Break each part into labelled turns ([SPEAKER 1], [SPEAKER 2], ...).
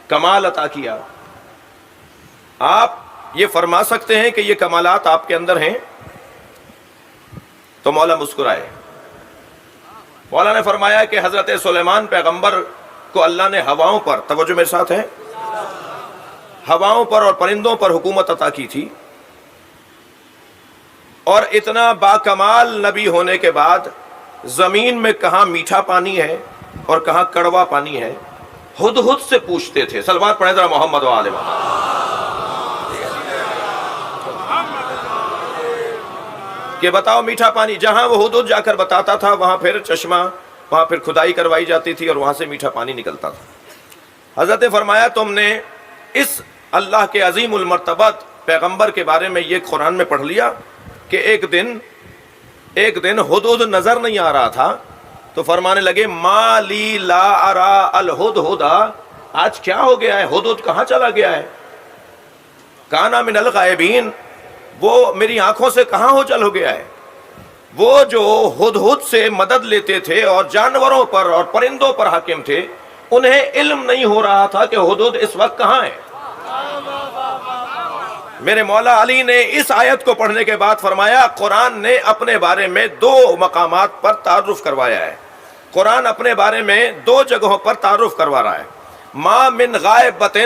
[SPEAKER 1] کمال عطا کیا. آپ یہ فرما سکتے ہیں کہ یہ کمالات آپ کے اندر ہیں؟ تو مولا مسکرائے. مولا نے فرمایا کہ حضرت سلیمان پیغمبر کو اللہ نے ہواؤں پر، توجہ میرے ساتھ ہے، ہواؤں پر اور پرندوں پر حکومت عطا کی تھی، اور اتنا باکمال نبی ہونے کے بعد زمین میں کہاں میٹھا پانی ہے اور کہاں کڑوا پانی ہے ہدہد سے پوچھتے تھے. صلوات پڑھیں ذرا محمد و آل محمد. کہ بتاؤ میٹھا پانی، جہاں وہ ہدہد جا کر بتاتا تھا وہاں پھر چشمہ، وہاں پھر کھدائی کروائی جاتی تھی اور وہاں سے میٹھا پانی نکلتا تھا. حضرت نے فرمایا تم نے اس اللہ کے عظیم المرتبت پیغمبر کے بارے میں یہ قرآن میں پڑھ لیا کہ ایک دن ہدہد نظر نہیں آ رہا تھا تو فرمانے لگے ما لی لا ارا الہدہد، آج کیا ہو گیا ہے، ہدہد کہاں چلا گیا ہے؟ کانا من الغائبین، وہ میری آنکھوں سے کہاں ہو چل ہو گیا ہے؟ وہ جو ہدہد سے مدد لیتے تھے اور جانوروں پر اور پرندوں پر حاکم تھے، انہیں علم نہیں ہو رہا تھا کہ ہدہد اس وقت کہاں ہے. میرے مولا علی نے اس آیت کو پڑھنے کے بعد فرمایا قرآن نے اپنے بارے میں 2 مقامات پر تعارف کروایا ہے. قرآن اپنے بارے میں 2 جگہوں پر تعارف کروا رہا ہے. ما من غائبۃ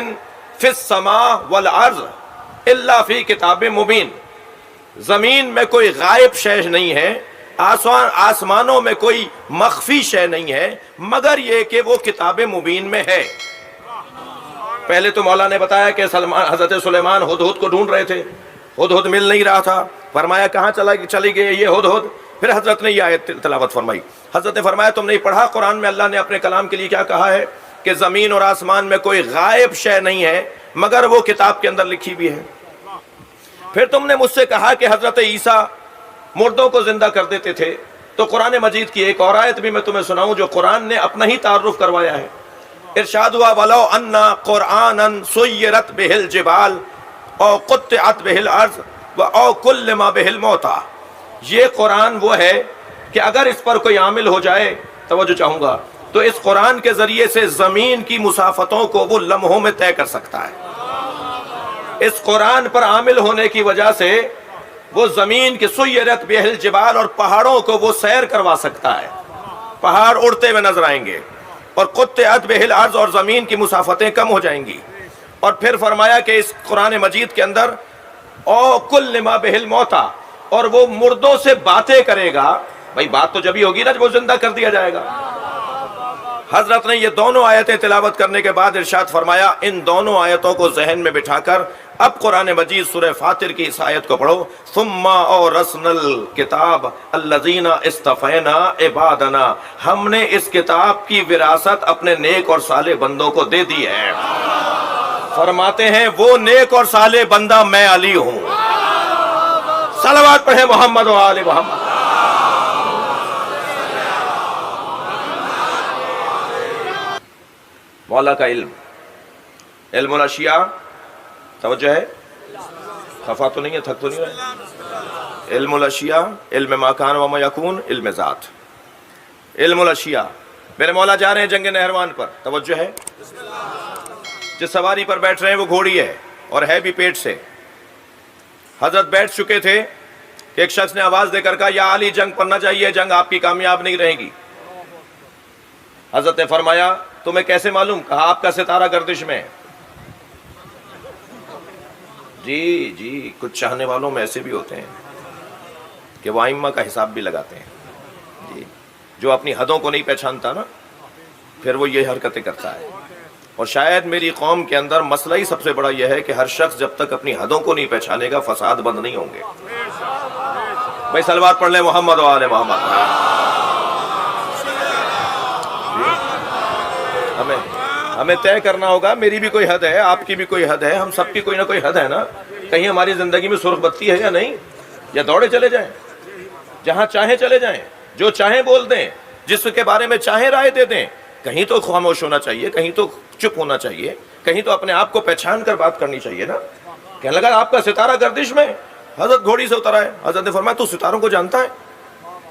[SPEAKER 1] فی السماء والارض الا فی کتاب مبین، زمین میں کوئی غائب شے نہیں ہے، آسمانوں میں کوئی مخفی شے نہیں ہے، مگر یہ کہ وہ کتاب مبین میں ہے. پہلے تو مولا نے بتایا کہ حضرت سلیمان ہدہد کو ڈھونڈ رہے تھے، ہدہد مل نہیں رہا تھا. فرمایا کہاں چلی گئی یہ ہدہد؟ پھر حضرت نے یہ آیت تلاوت فرمائی. حضرت نے فرمایا تم نے پڑھا قرآن میں اللہ نے اپنے کلام کے لیے کیا کہا ہے کہ زمین اور آسمان میں کوئی غائب شے نہیں ہے مگر وہ کتاب کے اندر لکھی بھی ہے. پھر تم نے مجھ سے کہا کہ حضرت عیسیٰ مردوں کو زندہ کر دیتے تھے، تو قرآن مجید کی ایک اور آیت بھی میں تمہیں سناؤں جو قرآن نے اپنا ہی تعارف کروایا ہے. ارشاد ہوا وَلَوْ أَنَّا قُرْآنًا سُيِّرَتْ بِهِ الْجِبَالُ أَوْ قُطِّعَتْ بِهِ الْأَرْضُ أَوْ كُلِّمَ بِهِ الْمَوْتَىٰ. یہ قرآن وہ ہے کہ اگر اس پر کوئی عامل ہو جائے، توجہ چاہوں گا، تو اس قرآن کے ذریعے سے زمین کی مسافتوں کو وہ لمحوں میں طے کر سکتا ہے. اس قرآن پر عامل ہونے کی وجہ سے وہ زمین کی سُيِّرَتْ بِهِ الْجِبَالُ اور پہاڑوں کو وہ سیر کروا سکتا ہے، پہاڑ اڑتے ہوئے نظر آئیں گے. اور قطعت بہ الارض، اور زمین کی مسافتیں کم ہو جائیں گی. اور پھر فرمایا کہ اس قرآن مجید کے اندر او کلم بہ الموتى، اور وہ مردوں سے باتیں کرے گا. بھائی بات تو جبھی ہوگی نا جب وہ زندہ کر دیا جائے گا. حضرت نے یہ دونوں آیتیں تلاوت کرنے کے بعد ارشاد فرمایا ان دونوں آیتوں کو ذہن میں بٹھا کر اب قرآن مجید سورہ فاطر کی اس آیت کو پڑھو. ثم اورثنا الکتاب الذین اصطفینا عبادنا، ہم نے اس کتاب کی وراثت اپنے نیک اور صالح بندوں کو دے دی ہے. فرماتے ہیں وہ نیک اور صالح بندہ میں علی ہوں. صلوات پڑھیں محمد و آل محمد. مولا کا علم الاشیاء، توجہ ہے، خفا تو نہیں ہے، تھک تو نہیں رہے. علم الاشیاء، علم ما کان و ما یکون، علم ذات. علم الاشیاء، میرے مولا جا رہے ہیں جنگ نہروان پر، توجہ ہے. جس سواری پر بیٹھ رہے ہیں وہ گھوڑی ہے اور ہے بھی پیٹ سے. حضرت بیٹھ چکے تھے کہ ایک شخص نے آواز دے کر کہا یا علی جنگ پر نہ جائیے، جنگ آپ کی کامیاب نہیں رہے گی. حضرت نے فرمایا تمہیں کیسے معلوم؟ کہا آپ کا ستارہ گردش میں. جی کچھ چاہنے والوں میں ایسے بھی ہوتے ہیں کہ وہ ائمہ کا حساب بھی لگاتے ہیں. جی جو اپنی حدوں کو نہیں پہچانتا نا پھر وہ یہ حرکتیں کرتا ہے. اور شاید میری قوم کے اندر مسئلہ ہی سب سے بڑا یہ ہے کہ ہر شخص جب تک اپنی حدوں کو نہیں پہچانے گا فساد بند نہیں ہوں گے. بھائی صلوات پڑھ لیں محمد و آل محمد. ہمیں طے کرنا ہوگا، میری بھی کوئی حد ہے، آپ کی بھی کوئی حد ہے، ہم سب کی کوئی نہ کوئی حد ہے نا. کہیں ہماری زندگی میں سرخ بتی ہے یا نہیں؟ یا دوڑے چلے جائیں، جہاں چاہیں چلے جائیں، جو چاہیں بول دیں، جس کے بارے میں چاہیں رائے دے دیں. کہیں تو خاموش ہونا چاہیے، کہیں تو چپ ہونا چاہیے، کہیں تو اپنے آپ کو پہچان کر بات کرنی چاہیے نا. کہنے لگا آپ کا ستارہ گردش میں. حضرت گھوڑی سے اترا ہے. حضرت نے فرمایا تو ستاروں کو جانتا ہے؟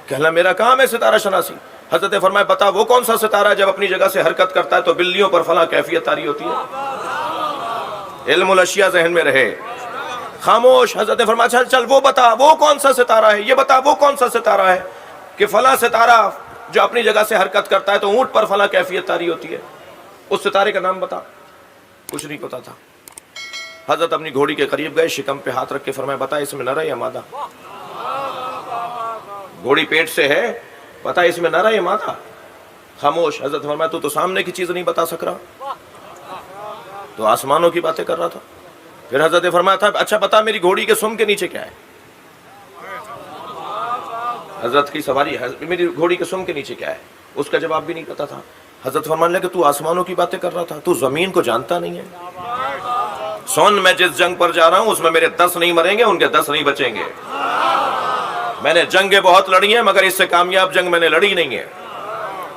[SPEAKER 1] کہنا میرا کام ہے ستارہ شناسی. حضرت نے فرمایا بتا وہ کون سا ستارہ جب اپنی جگہ سے حرکت کرتا ہے تو بلیوں پر فلاں کیفیت طاری ہوتی ہے؟ علم الاشیاء ذہن میں رہے. خاموش. حضرت نے فرمایا چل چل وہ بتا وہ کون سا ستارہ ہے, یہ بتا وہ کون سا ستارہ ہے کہ فلاں ستارہ جو اپنی جگہ سے حرکت کرتا ہے تو اونٹ پر فلاں کیفیت طاری ہوتی ہے. اس ستارے کا نام بتا. کچھ نہیں پتا تھا. حضرت اپنی گھوڑی کے قریب گئے, شکم پہ ہاتھ رکھ کے فرمایا بتا اس میں نر ہے یا مادہ؟ گھوڑی پیٹ سے ہے, پتا اس میں نر ہے یا مادہ؟ خاموش. حضرت فرمایا تو سامنے کی چیز نہیں بتا سک رہا, تو آسمانوں کی باتیں کر رہا تھا. پھر حضرت نے فرمایا تھا اچھا بتا میری گھوڑی کے سم کے نیچے کیا ہے؟ حضرت کی سواری میری گھوڑی کے سم کے نیچے کیا ہے, اس کا جواب بھی نہیں پتا تھا. حضرت فرمانے لگے تو آسمانوں کی باتیں کر رہا تھا, تو زمین کو جانتا نہیں ہے. سن میں جس جنگ پر جا رہا ہوں اس میں میرے 10 نہیں مریں گے, ان کے 10 نہیں بچیں گے. میں نے جنگیں بہت لڑی ہیں مگر اس سے کامیاب جنگ میں نے لڑی نہیں ہے.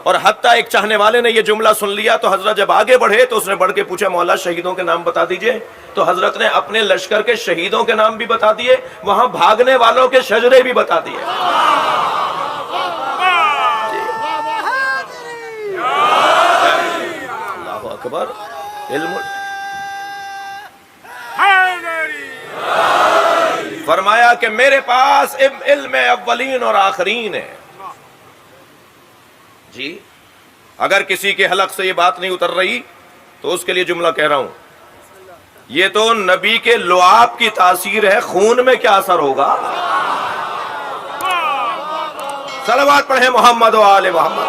[SPEAKER 1] اور حتیٰ ایک چاہنے والے نے یہ جملہ سن لیا تو حضرت جب آگے بڑھے تو اس نے بڑھ کے پوچھا مولا شہیدوں کے نام بتا دیجئے. تو حضرت نے اپنے لشکر کے شہیدوں کے نام بھی بتا دیے, وہاں بھاگنے والوں کے شجرے بھی بتا دیے. اللہ اکبر. علم فرمایا کہ میرے پاس علم اولین اور آخرین ہے. جی اگر کسی کے حلق سے یہ بات نہیں اتر رہی تو اس کے لیے جملہ کہہ رہا ہوں, یہ تو نبی کے لعاب کی تاثیر ہے, خون میں کیا اثر ہوگا. صلوات پڑھیں محمد و آل محمد.